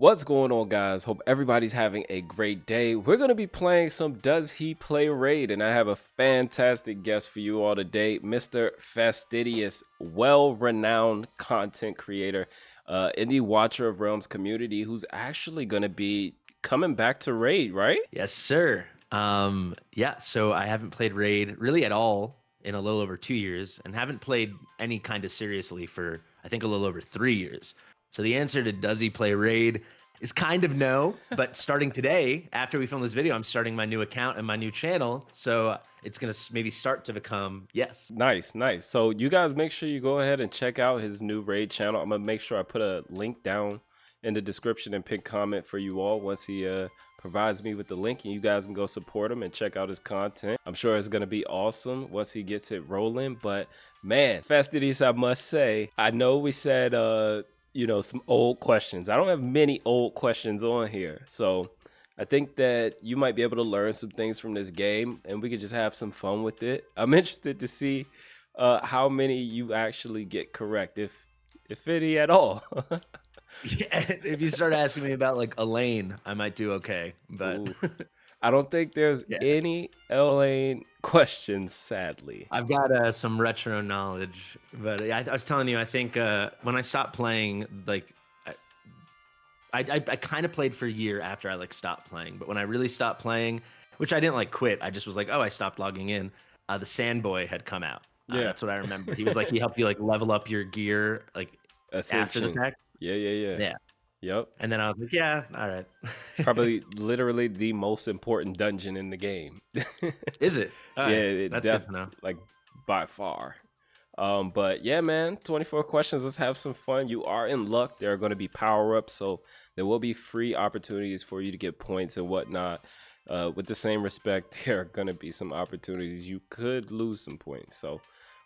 What's going on, guys? Hope everybody's having a great day. We're going to be playing some Does He Play Raid, and I have a fantastic guest for you all today, Mr. Fastidious, well-renowned content creator in the Watcher of Realms community, who's actually going to be coming back to Raid, right? Yes, sir. Yeah, so I haven't played Raid really at all in a little over 2 years, and haven't played any kind of seriously for, I think, a little over 3 years. So the answer to does he play Raid is kind of no, but starting today, after we film this video, I'm starting my new account and my new channel, so it's gonna maybe start to become yes. Nice. So you guys make sure you go ahead and check out his new Raid channel. I'm gonna make sure I put a link down in the description and pinned comment for you all once he provides me with the link, and you guys can go support him and check out his content. I'm sure it's gonna be awesome once he gets it rolling. But man, Fastidious, I must say, I know we said some old questions. I don't have many old questions on here, so I think that you might be able to learn some things from this game, and we could just have some fun with it. I'm interested to see how many you actually get correct, if any at all. Yeah, if you start asking me about like Elaine, I might do okay, but I don't think there's yeah. any Elaine questions, sadly. I've got some retro knowledge, but I was telling you, I think when I stopped playing, like I kind of played for a year after I like stopped playing, but when I really stopped playing, which I didn't like quit, I just was like, oh, I stopped logging in. The Sandboy had come out. Yeah, that's what I remember. He was like, he helped you like level up your gear like after the fact. Yeah. Yep. And then I was like, yeah, all right. Probably literally the most important dungeon in the game. Is it? All yeah, right. That's good to know. Like by far. But yeah, man, 24 questions. Let's have some fun. You are in luck. There are going to be power-ups, so there will be free opportunities for you to get points and whatnot. With the same respect, there are going to be some opportunities you could lose some points. So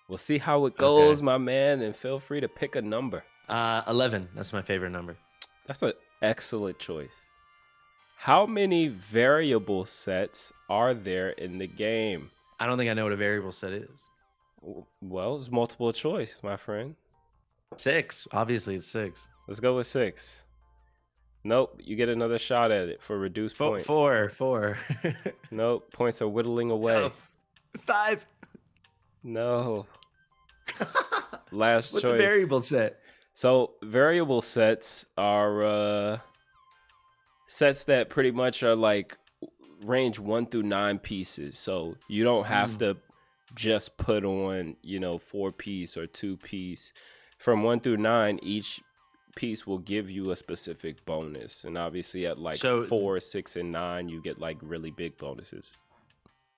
we'll see how it goes, my man, and feel free to pick a number. 11. That's my favorite number. That's an excellent choice. How many variable sets are there in the game? I don't think I know what a variable set is. Well, it's multiple choice, my friend. 6. Obviously, it's 6. Let's go with 6. Nope, you get another shot at it for reduced points. 4. Nope, points are whittling away. Oh, 5. No. Last What's choice. A variable set? So variable sets are sets that pretty much are like range 1 through 9 pieces. So you don't have to just put on 4-piece or 2-piece. From 1 through 9, each piece will give you a specific bonus, and obviously at like 4, 6, and 9 you get like really big bonuses.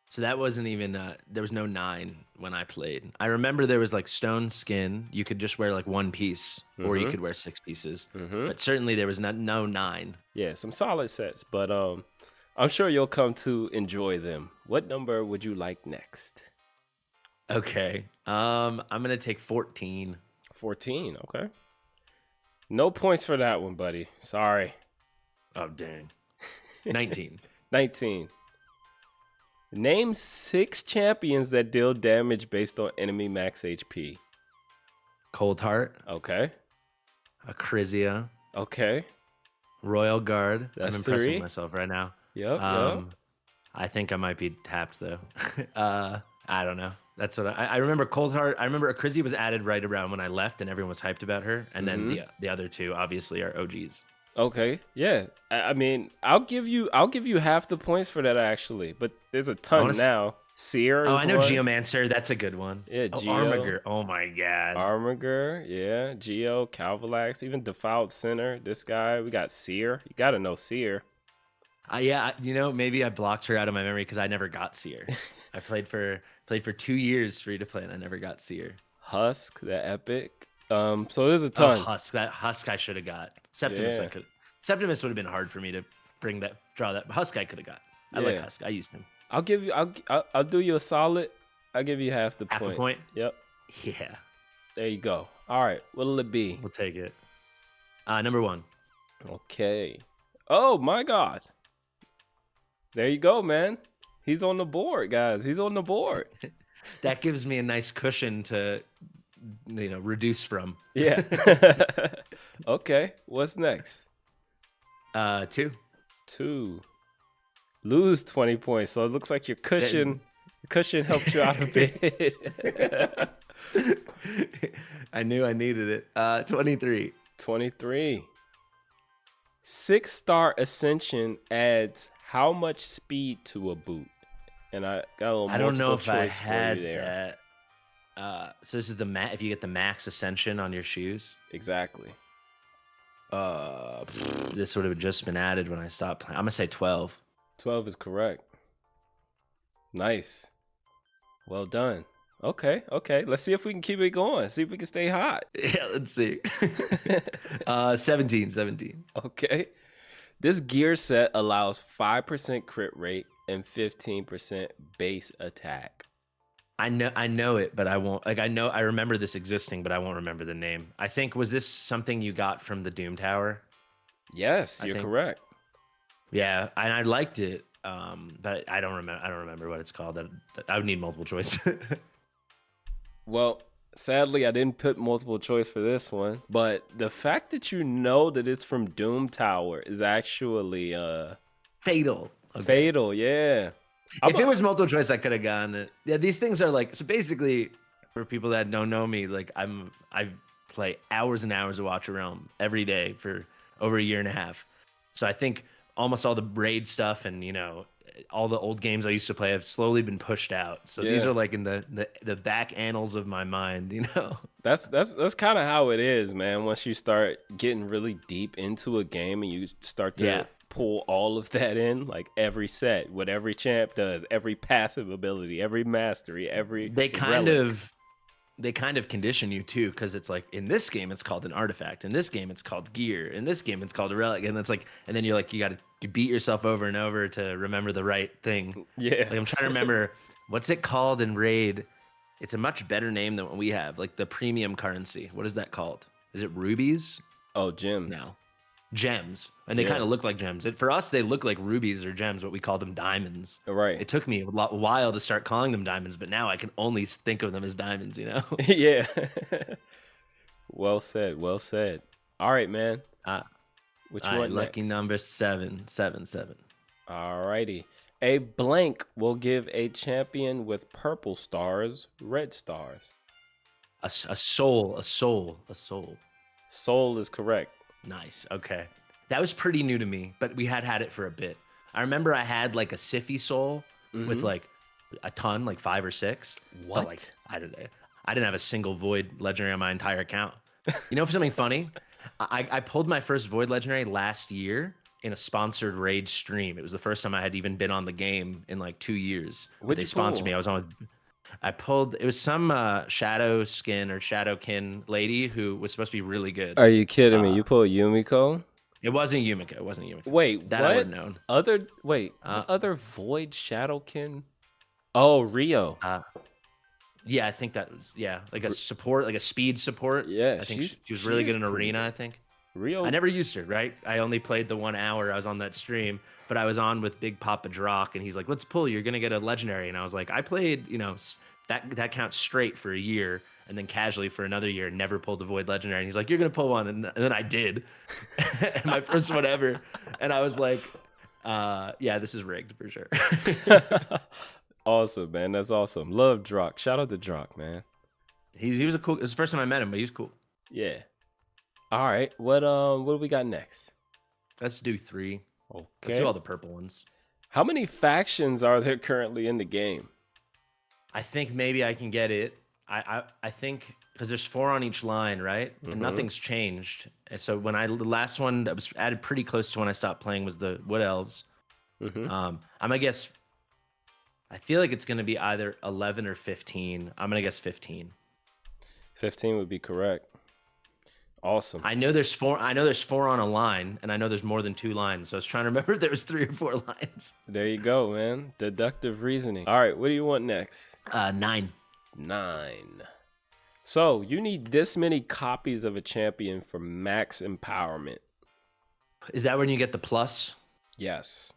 So that wasn't even there was no 9 when I played. I remember there was like stone skin. You could just wear like 1 piece, or you could wear 6 pieces. But certainly there was no 9. Yeah, some solid sets, but I'm sure you'll come to enjoy them. What number would you like next? Okay, I'm gonna take 14. 14, okay. No points for that one, buddy. Sorry. Oh, dang. 19. 19. Name 6 champions that deal damage based on enemy max HP. Cold Heart. Okay. Acrizia. Okay. Royal Guard. That's I'm impressing 3. myself right now. Yep. I think I might be tapped though. I don't know. That's what I remember. Cold Heart. I remember Acrizia was added right around when I left, and everyone was hyped about her. And then the other 2 obviously are OGs. Okay, yeah. I mean, I'll give you half the points for that actually, but there's a ton now. Seer. Oh, I know one. Geomancer. That's a good one. Yeah, Geo. Armiger. Oh my god. Armiger. Yeah, Geo, Calvalax, even Defiled Center. This guy. We got Seer. You gotta know Seer. Yeah, maybe I blocked her out of my memory because I never got Seer. I played for 2 years free to play, and I never got Seer. Husk, the epic. So there's a ton. Oh, Husk I should have got. Septimus I could. Septimus would have been hard for me to draw that. Husk I could have got. I like Husk. I used him. I'll do you a solid. I'll give you half the point. Half a point? Yep. Yeah. There you go. All right. What'll it be? We'll take it. Number 1. Okay. Oh my God. There you go, man. He's on the board, guys. He's on the board. That gives me a nice cushion to reduce from. Yeah. Okay, what's next? 2. 2. Lose 20 points. So it looks like your cushion helped you out a bit. I knew I needed it. 23. 23. 6-star Ascension adds how much speed to a boot? And I got a little I don't know if I choice for had you there. that. So this is if you get the max Ascension on your shoes. Exactly. This would have just been added when I stopped playing. I'm gonna say 12. 12 is correct. Nice. Well done. Okay. Let's see if we can keep it going. See if we can stay hot. Yeah, let's see. 17. Okay. This gear set allows 5% crit rate and 15% base attack. I know it, but I won't. Like I remember this existing, but I won't remember the name. I think was this something you got from the Doom Tower? Yes, you're correct. Yeah, and I liked it, but I don't remember what it's called. I would need multiple choice. Well, sadly, I didn't put multiple choice for this one, but the fact that you know that it's from Doom Tower is actually Fatal. Okay. Fatal, yeah. If it was multiple choice, I could have gotten it. Yeah, these things are like, so basically, for people that don't know me, like I play hours and hours of Watcher Realm every day for over a year and a half. So I think almost all the raid stuff and all the old games I used to play have slowly been pushed out. So these are like in the back annals of my mind, That's kind of how it is, man. Once you start getting really deep into a game and you start to pull all of that in, like every set, what every champ does, every passive ability, every mastery, every they kind of condition you too, because it's like in this game it's called an artifact, in this game it's called gear, in this game it's called a relic, and it's like, and then you're like, you beat yourself over and over to remember the right thing. Yeah, like I'm trying to remember what's it called in raid. It's a much better name than what we have, like the premium currency. What is that called? Is it rubies? Oh, gems. No, gems. And they kind of look like gems. For us, they look like rubies or gems, but we call them diamonds. Right. It took me a while to start calling them diamonds, but now I can only think of them as diamonds, Yeah. Well said. All right, man. Which one lucky next? number 7. All righty. A blank will give a champion with purple stars red stars. A soul. Soul is correct. Nice. Okay. That was pretty new to me, but we had it for a bit. I remember I had like a Siffy soul with like a ton, like 5 or 6. What? But like, I didn't have a single void legendary on my entire account. For something funny? I pulled my first void legendary last year in a sponsored raid stream. It was the first time I had even been on the game in like 2 years. They sponsored me. I was on with... it was some shadow skin or shadowkin lady who was supposed to be really good. Are you kidding me? You pulled Yumiko? It wasn't Yumiko. Wait, that what? I would have known. Other void shadowkin? Oh, Rio. Yeah, I think that was like a support, like a speed support. Yeah, I think she was really good in arena. Good. I think Rio. I never used her. Right, I only played the 1 hour I was on that stream, but I was on with Big Papa Drock, and he's like, "Let's pull. You're gonna get a legendary." And I was like, "I played, that counts straight for a year, and then casually for another year, and never pulled a void legendary." And he's like, "You're gonna pull one," and then I did, my first one ever, and I was like, "Yeah, this is rigged for sure." Awesome, man. That's awesome. Love Drock. Shout out to Drock, man. He was a cool. It was the first time I met him, but he was cool. Yeah. All right. What do we got next? Let's do 3. Okay. Let's do all the purple ones. How many factions are there currently in the game? I think maybe I can get it. I think because there's 4 on each line, right? And nothing's changed. And so the last one that was added pretty close to when I stopped playing was the Wood Elves. I'm gonna guess. I feel like it's gonna be either 11 or 15. I'm gonna guess 15. 15 would be correct. Awesome. I know there's 4 on a line, and I know there's more than 2 lines. So I was trying to remember if there was 3 or 4 lines. There you go, man. Deductive reasoning. All right, what do you want next? 9. 9. So you need this many copies of a champion for max empowerment. Is that when you get the plus? Yes.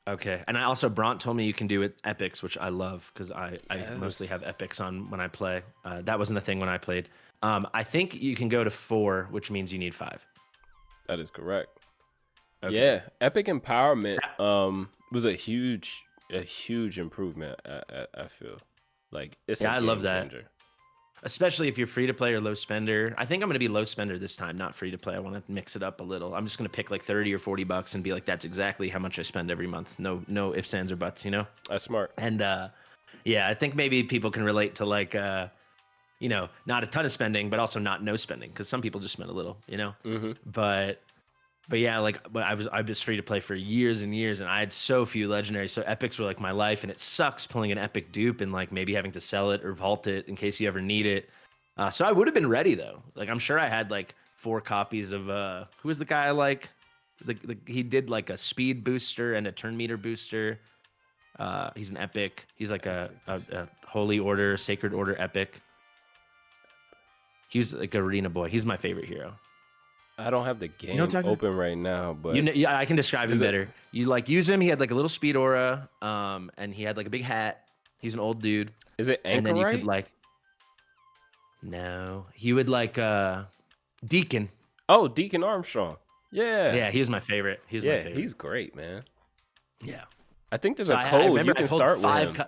Okay. And I also, Bront told me you can do it epics, which I love because I mostly have epics on when I play. That wasn't a thing when I played. I think you can go to 4, which means you need 5. That is correct. Okay. Yeah, Epic Empowerment was a huge improvement. I feel like it's a Yeah, I love game that. changer. Especially if you're free to play or low spender. I think I'm going to be low spender this time, not free to play. I want to mix it up a little. I'm just going to pick like 30 or 40 bucks and be like, that's exactly how much I spend every month. No ifs, ands, or buts, you know? That's smart. And yeah, I think maybe people can relate to like, you know, not a ton of spending, but also not no spending, because some people just spend a little, you know? Mm-hmm. But yeah, like, but I was free to play for years and years, and I had so few legendaries. So epics were like my life, and it sucks pulling an epic dupe and like maybe having to sell it or vault it in case you ever need it. So I would have been ready though. Like I'm sure I had like 4 copies of who was the guy I like? He did like a speed booster and a turn meter booster. He's an epic. He's like a holy order, sacred order epic. He was like arena boy. He's my favorite hero. I don't have the game open right now, but yeah, I can describe him better. You like use him. He had like a little speed aura, and he had like a big hat. He's an old dude. Is it Anchorite? And then you could like, no, he would like Deacon. Oh, Deacon Armstrong. Yeah. Yeah, he was my favorite. He's my favorite. He's great, man. Yeah. I think there's a code you can start with him.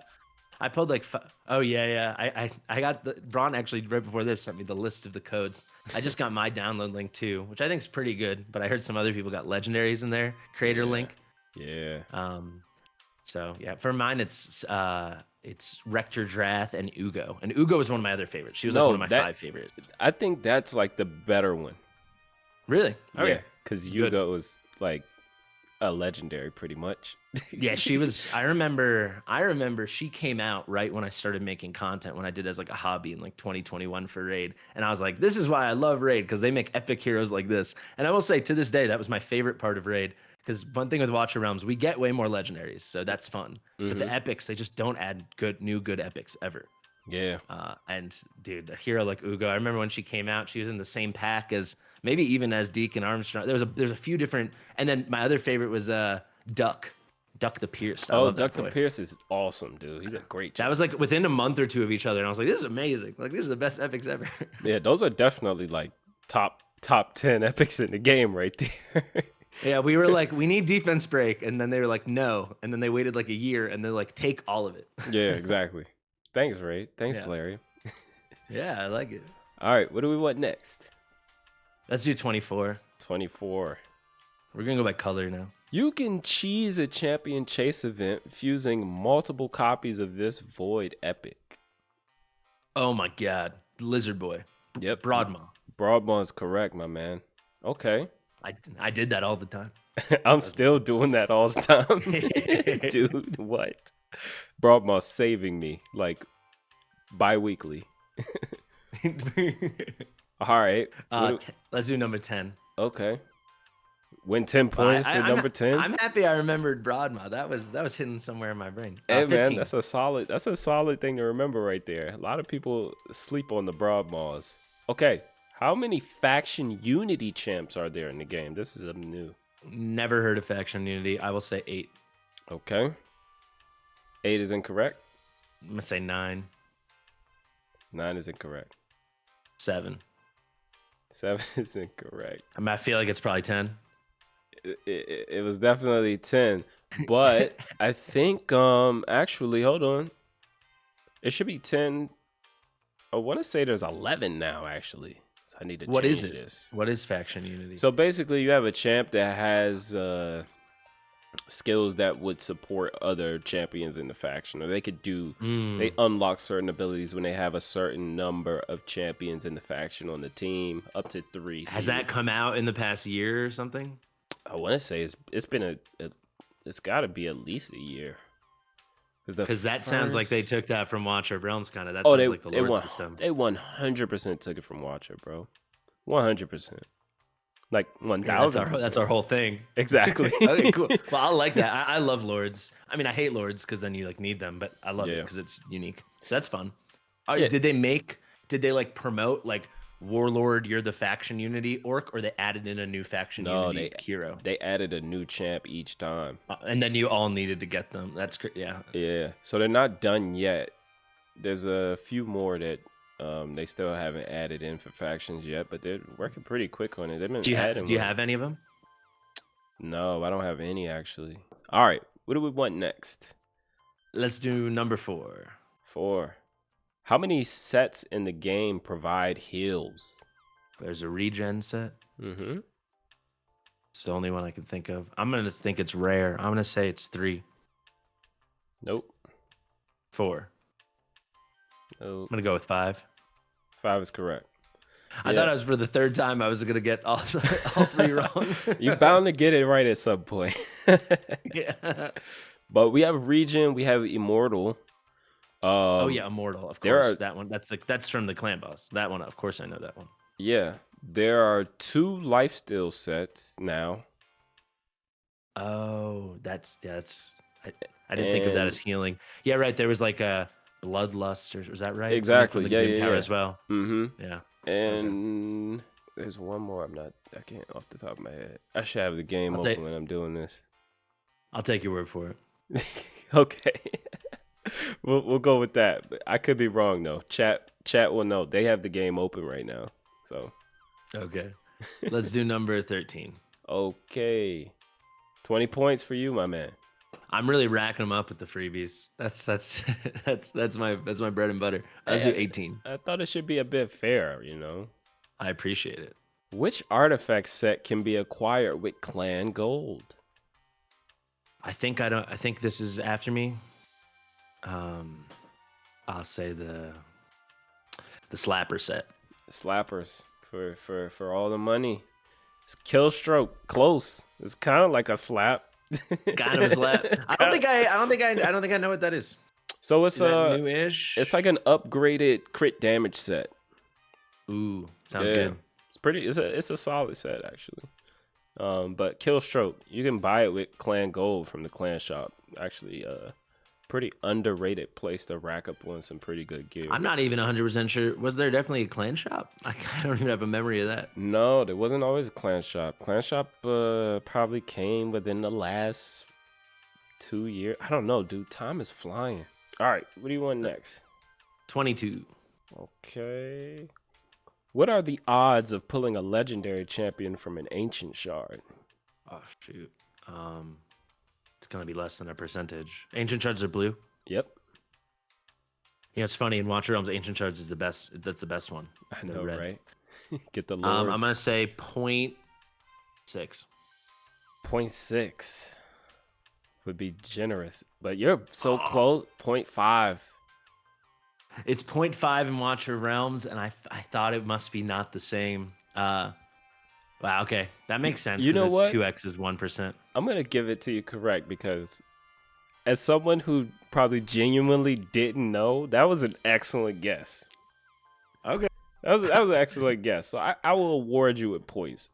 I pulled like oh yeah. I got the Braun actually right before this sent me the list of the codes. I just got my download link too, which I think is pretty good. But I heard some other people got legendaries in their creator link. Yeah. So yeah, for mine it's Rector Drath and Ugo, and Ugo was one of my other favorites. She was like one of my 5 favorites. I think that's like the better one. Really? Okay. Yeah, because Ugo is like a legendary pretty much. Yeah, she was. I remember she came out right when I started making content, when I did as like a hobby in like 2021 for Raid, and I was like, this is why I love Raid, because they make epic heroes like this. And I will say to this day that was my favorite part of Raid, because one thing with Watcher Realms, we get way more legendaries, so that's fun. But the epics, they just don't add new good epics ever. Yeah. And dude, a hero like Ugo, I remember when she came out, she was in the same pack as maybe even as Deacon Armstrong. There's a few different, and then my other favorite was Duck the Pierce. Duck the Pierce is awesome, dude. He's a great That was like within a month or 2 of each other, and I was like, this is amazing. Like, these are the best epics ever. Yeah, those are definitely like top 10 epics in the game right there. Yeah, we were like, we need defense break, and then they were like, no, and then they waited like a year, and they're like, take all of it. Yeah, exactly. Thanks, Ray. Thanks, Larry. Yeah, I like it. All right, what do we want next? Let's do 24. 24. We're gonna go by color now. You can cheese a champion chase event fusing multiple copies of this void epic. Oh my god, Lizard Boy. Yep. Broadmaw. Broadmaw is correct, my man. Okay. I did that all the time. I'm still doing that all the time. Dude, what? Broadmaw's saving me like bi-weekly. All right. Let's do number 10. Okay. Win 10 points for number 10. I'm happy I remembered Broadmaw. That was hidden somewhere in my brain. Hey 15. man, that's a solid thing to remember right there. A lot of people sleep on the Broadmaws. Okay. How many faction unity champs are there in the game? This is something new. Never heard of faction unity. I will say 8. Okay. 8 is incorrect. I'm gonna say 9. 9 is incorrect. 7. 7 is incorrect. I feel like it's probably 10. It was definitely 10, but I think actually, hold on. It should be 10. I want to say there's 11 now actually. So I need to change this. What is faction unity? So basically you have a champ that has skills that would support other champions in the faction, or they could do they unlock certain abilities when they have a certain number of champions in the faction on the team, up to 3. Has that come out in the past year or something? I want to say it's been it's got to be at least a year. Because that sounds like they took that from Watcher Realms, kind of. That sounds like the Lord system. They 100% took it from Watcher, bro. 100%. Like 1,000. Yeah, that's our whole thing. Exactly. Okay, cool. Well, I like that. I love Lords. I mean, I hate Lords because then you like need them, but I love it because it's unique. So that's fun. Did they like promote like Warlord, you're the faction unity orc, or they added in a new faction unity hero? They added a new champ each time. And then you all needed to get them. That's great. Yeah. Yeah. So they're not done yet. There's a few more that they still haven't added in for factions yet, but they're working pretty quick on it. They've been do you have any of them? No, I don't have any actually. All right, what do we want next? Let's do number 4. 4. How many sets in the game provide heals? There's a regen set. Mm-hmm. It's the only one I can think of. I'm gonna think it's rare. I'm gonna say it's 3. Nope. 4. Nope. I'm gonna go with 5. 5 is correct. I thought I was for the 3rd time I was gonna get all 3 wrong. You're bound to get it right at some point. Yeah. But we have Regen, we have Immortal. Oh yeah, Immortal. Of there course, are- that one. That's from the clan boss. That one, of course, I know that one. Yeah. There are 2 lifesteal sets now. Oh, that's I didn't think of that as healing. Yeah, right. There was like a bloodlust, or was that right? Something Exactly. from the Yeah, Grim yeah, Tower yeah. as well. Mm-hmm. Yeah. And there's one more. I can't off the top of my head. I should have the game open when I'm doing this. I'll take your word for it. Okay. We'll go with that. But I could be wrong though. Chat will know. They have the game open right now. So Okay. Let's do number 13. okay. 20 points for you, my man. I'm really racking them up with the freebies. That's my bread and butter. Let's do 18. I thought it should be a bit fair, you know. I appreciate it. Which artifact set can be acquired with clan gold? I think this is after me. I'll say the slapper set. Slappers for all the money. It's kill stroke. Close. It's kind of like a slap. Kind of a slap. I don't think I know what that is. So it's newish. it's like an upgraded crit damage set. Ooh, sounds good. It's a solid set actually. But kill stroke, you can buy it with clan gold from the clan shop. Actually, pretty underrated place to rack up on some pretty good gear. I'm not even 100% sure. Was there definitely a clan shop? I don't even have a memory of that. No, there wasn't always a clan shop. Clan shop probably came within the last 2 years. I don't know, dude. Time is flying. All right, what do you want next? 22. Okay. What are the odds of pulling a legendary champion from an ancient shard? Oh shoot. It's gonna be less than a percentage. Ancient shards are blue. Yep. You know, it's funny, in Watcher Realms, Ancient Shards is the best. That's the best one. I know, red. right? Get the lords. I'm gonna say 0.6. 0.6 would be generous, but you're so close. 0.5. It's 0.5 in Watcher Realms, and I thought it must be not the same. Wow, okay, that makes sense. You know what? 2x is 1%. I'm gonna give it to you correct because, as someone who probably genuinely didn't know, that was an excellent guess. Okay, that was an excellent guess. So I will award you with points.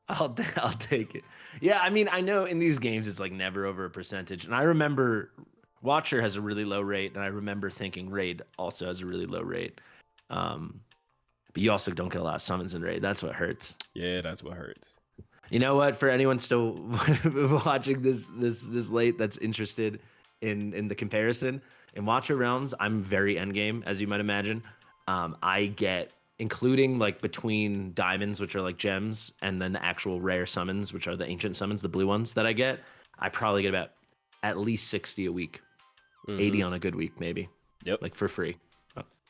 I'll take it. Yeah, I mean, I know in these games it's like never over a percentage, and I remember Watcher has a really low rate, and I remember thinking Raid also has a really low rate. But you also don't get a lot of summons in Raid. That's what hurts. Yeah, that's what hurts. You know what? For anyone still watching this late that's interested in the comparison, in Watcher Realms, I'm very endgame, as you might imagine. I get, including like between diamonds, which are like gems, and then the actual rare summons, which are the ancient summons, the blue ones that I get, I probably get about at least 60 a week. 80 on a good week, maybe. Yep. Like for free.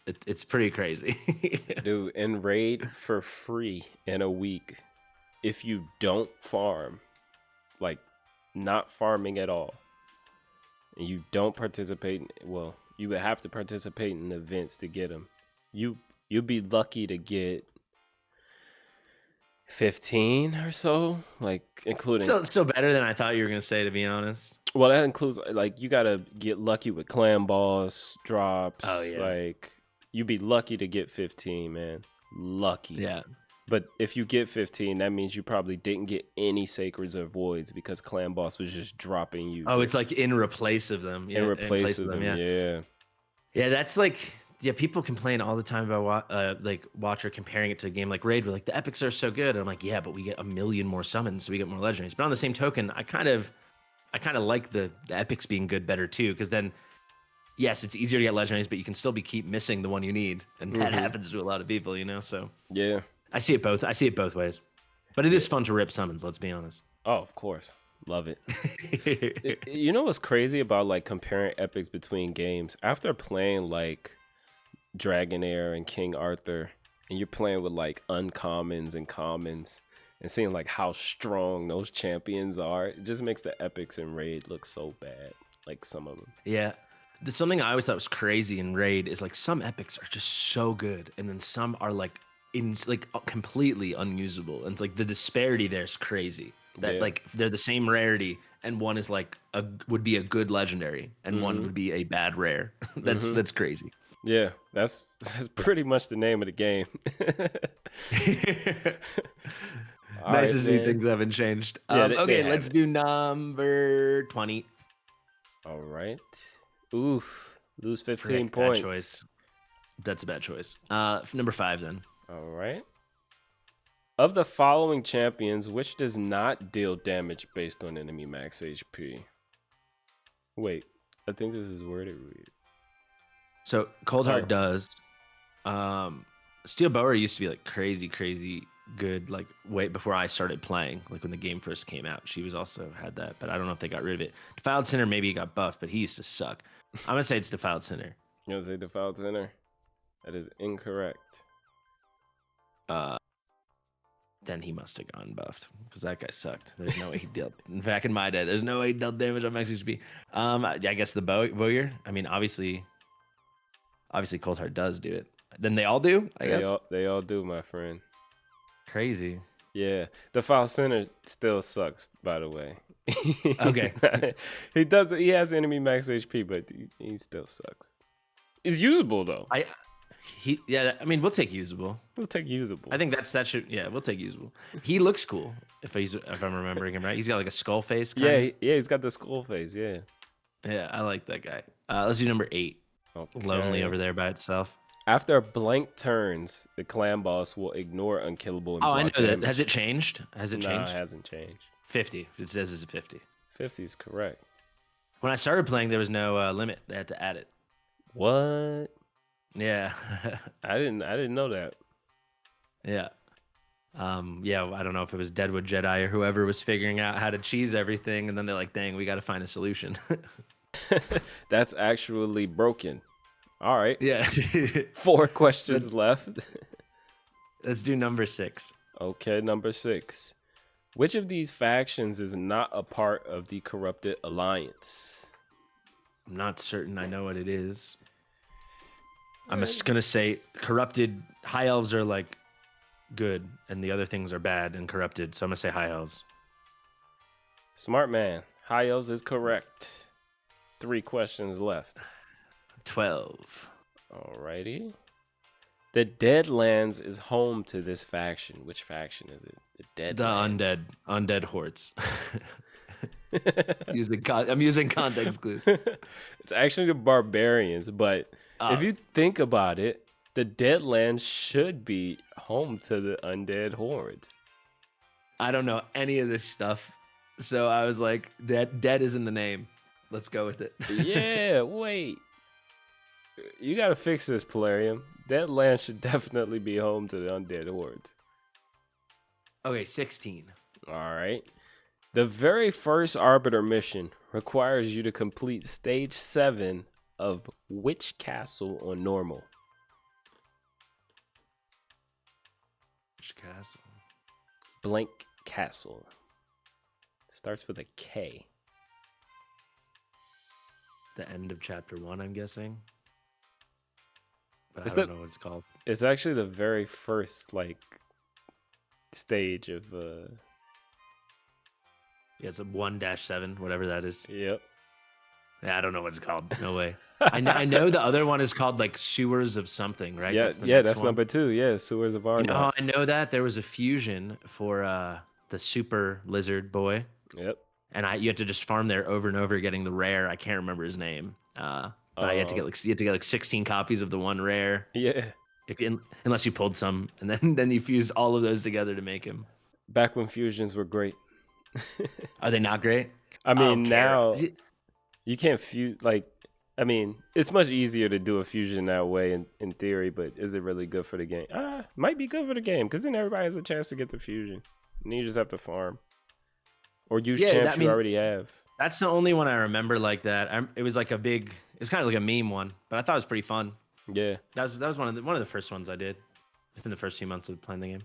It's pretty crazy. Dude, in Raid for free in a week, if you don't farm, like not farming at all, and you don't participate, well, you would have to participate in events to get them. You'd be lucky to get 15 or so, like including. Still better than I thought you were gonna say, to be honest. Well, that includes like you gotta get lucky with clan boss drops. Oh yeah. Like you'd be lucky to get 15, man. Lucky. Yeah. But if you get 15, that means you probably didn't get any sacreds or voids because clan boss was just dropping you. Oh, it's like in replace of them. Yeah, in replace of them. Yeah. Yeah, that's like, yeah, people complain all the time about like Watcher comparing it to a game like Raid, where like the epics are so good. And I'm like, yeah, but we get a million more summons, so we get more legendaries. But on the same token, I kind of like the epics being good better too, because then yes, it's easier to get legendaries, but you can still keep missing the one you need, and that happens to a lot of people, you know. So yeah, I see it both ways, but it is fun to rip summons. Let's be honest. Oh, of course. Love it. You know what's crazy about like comparing epics between games? After playing like Dragonair and King Arthur, and you're playing with like uncommons and commons, and seeing like how strong those champions are, it just makes the epics in Raid look so bad. Like some of them. Yeah. Something I always thought was crazy in Raid is like some epics are just so good, and then some are like completely unusable. And it's like the disparity there is crazy. That Yeah. like they're the same rarity, and one is like would be a good legendary, and one would be a bad rare. That's crazy. Yeah, that's pretty much the name of the game. All Nice right, to see man. things haven't changed. Yeah, they Okay, haven't. let's do number 20. All right. Oof. Lose 15 Frick, points. bad choice. That's a bad choice. Number 5 then. All right. Of the following champions, which does not deal damage based on enemy max HP? Wait, I think this is worded weird. So Cold Heart Oh. does. Steel Bower used to be like crazy good, like way before I started playing, like when the game first came out. She was also had that, but I don't know if they got rid of it. Defiled Sinner maybe got buffed, but he used to suck. I'm gonna say it's Defiled Sinner. You want to say Defiled Sinner? That is incorrect. Then he must have gotten buffed because that guy sucked. There's no way he dealt. Back in my day, there's no way he dealt damage on max HP. I guess the Bowyer. I mean, obviously, Cold Heart does do it. Then they all do. I guess They all do, my friend. crazy. Yeah, the Defiled Sinner still sucks, by the way. Okay. He does. He has enemy max HP, but he still sucks. It's usable though. I mean, we'll take usable. We'll take usable. I think that should. Yeah, we'll take usable. He looks cool if I'm remembering him right. He's got like a skull face. Yeah, he's got the skull face. Yeah. Yeah, I like that guy. Let's do number 8. Okay. Lonely over there by itself. After blank turns, the clan boss will ignore unkillable. And I know block that. damage. Has it changed? Has it No, changed? it hasn't changed. 50. It says it's a 50. 50 is correct. When I started playing, there was no limit. They had to add it. What? Yeah. I didn't know that. Yeah. Yeah, I don't know if it was Deadwood Jedi or whoever was figuring out how to cheese everything, and then they're like, dang, we got to find a solution. That's actually broken. All right. Yeah. 4 questions left. Let's do number 6. Okay, number 6. Which of these factions is not a part of the Corrupted Alliance? I'm not certain I know what it is. I'm just going to say Corrupted. High Elves are like good, and the other things are bad and corrupted, so I'm going to say High Elves. Smart man. High Elves is correct. 3 questions left. 12. Alrighty. The Deadlands is home to this faction. Which faction is it? The Deadlands. Undead hordes. I'm using context clues. It's actually the Barbarians, but if you think about it, the Deadlands should be home to the Undead hordes. I don't know any of this stuff, so I was like, dead is in the name. Let's go with it. Yeah, wait. You gotta fix this, Polarium. Deadlands should definitely be home to the Undead hordes. Okay, 16. Alright. The very first Arbiter mission requires you to complete stage 7 of which castle on normal? Which castle? Blank castle. Starts with a K. The end of chapter 1, I'm guessing. But Is I don't that- know what it's called. It's actually the very first stage of Yeah, it's a 1-7, whatever that is. Yep. Yeah, I don't know what it's called. No way. I know the other one is called like Sewers of something, right? Yeah, That's the yeah, next that's one. number 2. Yeah, Sewers of Arnott. You know how I know that? There was a fusion for the super lizard boy. Yep. And you had to just farm there over and over, getting the rare. I can't remember his name. But I had to get you had to get 16 copies of the one rare. Yeah. Unless you pulled some, and then you fused all of those together to make him. Back when fusions were great. Are they not great? I mean, don't care. now you can't fuse. I mean, it's much easier to do a fusion that way in theory, but is it really good for the game? Might be good for the game because then everybody has a chance to get the fusion, and you just have to farm. or use Yeah, champs you already have? that's the only one I remember like that. It was like it's kind of like a meme one, but I thought it was pretty fun. Yeah. That was one of the first ones I did within the first few months of playing the game.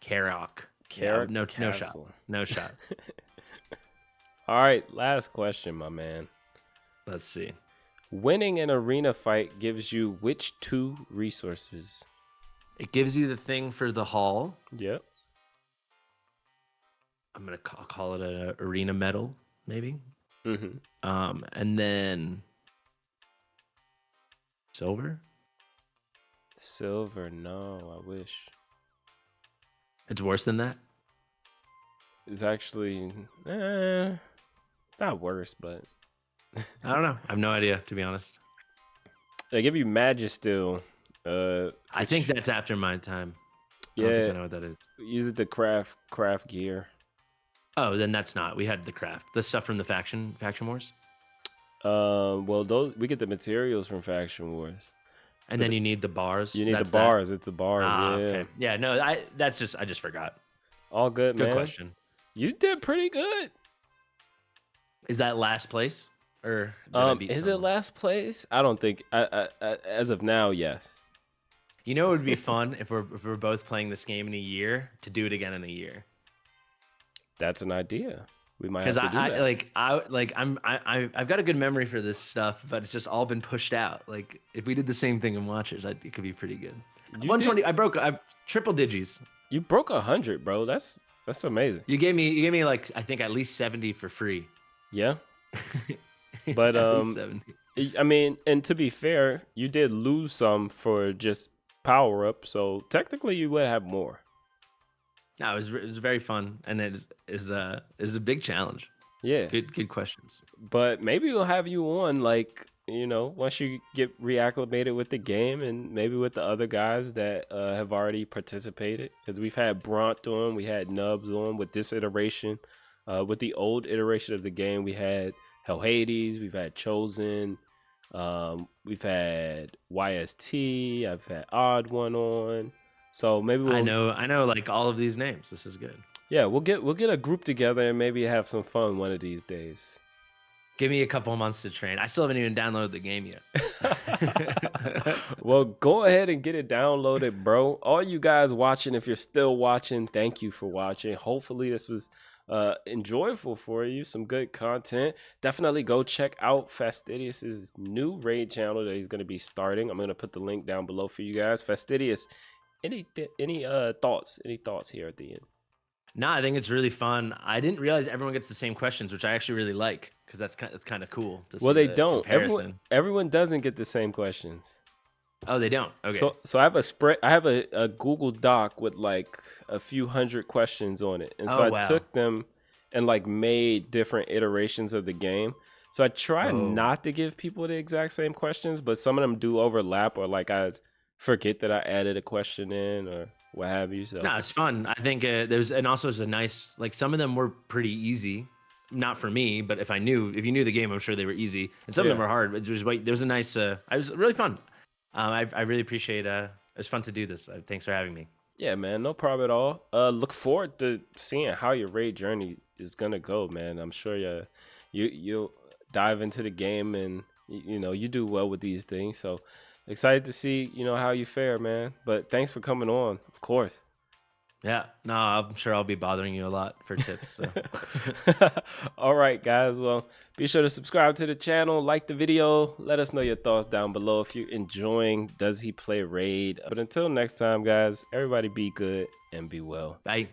Karok. Yeah, Carrot no shot. Castle. No shot. All right, last question, my man. Let's see. Winning an arena fight gives you which 2 resources? It gives you the thing for the hall. Yep. I'm gonna call it an arena medal, maybe. Mm-hmm. And then silver. Silver, no, I wish. It's worse than that. It's actually not worse, but I don't know. I have no idea, to be honest. they give you Magisteel. I think that's after my time. I Yeah, don't think I know what that is. use it to craft gear. Oh, then that's not. We had the craft. The stuff from the faction wars. Well, those we get the materials from Faction Wars. And then you need the bars. You need That's the bars. It's the bars. Ah, yeah. okay. Yeah, no, I just forgot. All good, man. Good question. You did pretty good. Is that last place? Or did I beat is someone? it last place? I don't think. As of now, yes. You know, it would be fun if we're both playing this game in a year to do it again in a year. That's an idea. We might have Because to do that. I've got a good memory for this stuff, but it's just all been pushed out. Like if we did the same thing in Watchers, it could be pretty good. You 120. did- I triple digis. You broke 100, bro. That's amazing. You gave me like I think at least 70 for free. Yeah. But At least 70. I mean, and to be fair, you did lose some for just power up, so technically you would have more. No, it was very fun, and it is a big challenge. Yeah. Good questions. But maybe we'll have you on, like, once you get reacclimated with the game and maybe with the other guys that have already participated. Because we've had Bront on, we had Nubs on with this iteration. With the old iteration of the game, we had Hell Hades, we've had Chosen, we've had YST, I've had Odd One on. So maybe I know like all of these names. This is good. Yeah, we'll get a group together and maybe have some fun one of these days. Give me a couple months to train. I still haven't even downloaded the game yet. Well, go ahead and get it downloaded, bro. All you guys watching, if you're still watching, thank you for watching. Hopefully this was enjoyable for you. Some good content. Definitely go check out Fastidious's new raid channel that he's going to be starting. I'm going to put the link down below for you guys. Fastidious, any thoughts here at the end? No, I think it's really fun. I didn't realize everyone gets the same questions, which I actually really like because that's kind of cool. Well, they the don't. comparison. Everyone doesn't get the same questions. Oh, they don't. Okay. So I have a Google Doc with like a few hundred questions on it, and so I took them and like made different iterations of the game. So I try not to give people the exact same questions, but some of them do overlap, or like I forget that I added a question in or what have you. So no, it's fun. I think there's a nice, like some of them were pretty easy. Not for me, but if you knew the game, I'm sure they were easy. And some of them were hard, but there was a nice, it was really fun. I really appreciate it was fun to do this. Thanks for having me. Yeah, man, no problem at all. Look forward to seeing how your raid journey is gonna go, man. I'm sure you'll dive into the game and you do well with these things. So excited to see how you fare, man. But thanks for coming on, of course. Yeah, no, I'm sure I'll be bothering you a lot for tips. So. All right, guys. Well, be sure to subscribe to the channel, like the video. Let us know your thoughts down below if you're enjoying Does He Play Raid? But until next time, guys, everybody be good and be well. Bye.